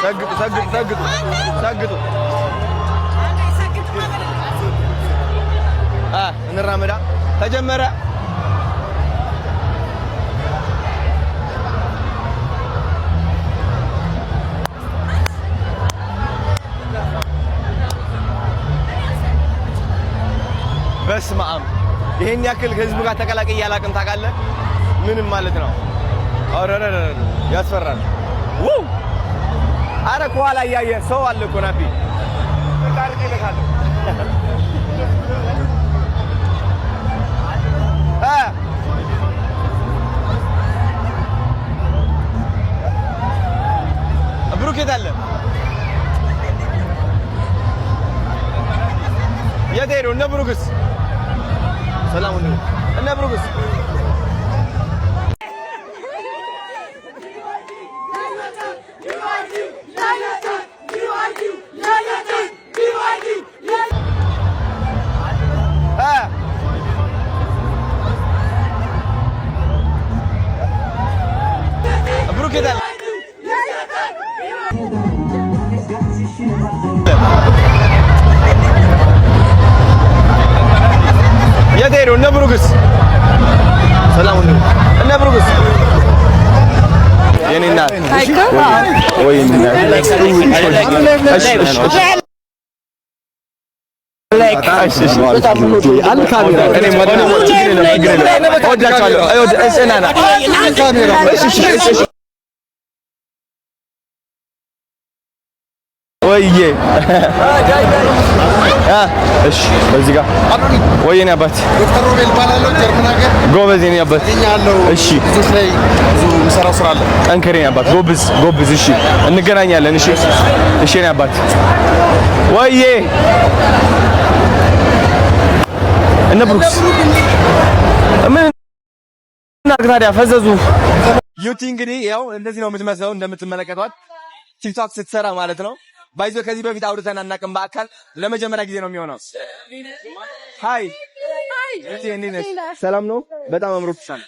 ሰግጡ እንራመዳ ተጀመረ በስመ አብ ይሄን ያክል ህዝብ ጋር ተቀላቀይ ያላቅም ታውቃለህ ምንም ማለት ነው አረረረ ያስፈራል አረ ከኋላ ያየ ሰው አለ እኮ ናቢ ታርቀ ይለካል ብሩክ የታለ የት ሄዱ እነ ብሩክስ ሰላም ሁሉ እነ ብሩክስ ብሩክ የታለ የት ሄዱ እነ ብሩክስ ሰላም ሁሉ እነ ብሩክስ የኔ እናት ወይ ወይዬ እሺ በዚህ ጋር ወይኔ አባት ዶክተር ሮቤል ባላለው ጀርመን ሀገር ጎበዝ የኔ አባት እሺ እዚህ ላይ ብዙ መሰራው ስራ አለ ጠንከሬ አባት ጎበዝ እሺ እንገናኛለን እሺ እሺ የኔ አባት ወይዬ እነ ብሩክስ ምን ታዲያ ፈዘዙ ዩቲ እንግዲህ ያው እንደዚህ ነው የምትመስለው እንደምትመለከቷት ቲክቶክ ስትሰራ ማለት ነው ባይዞ ከዚህ በፊት አውርተን አናውቅም በአካል ለመጀመሪያ ጊዜ ነው የሚሆነው ሃይ እሺ እንዴት ነሽ ሰላም ነው በጣም አምሮብሻል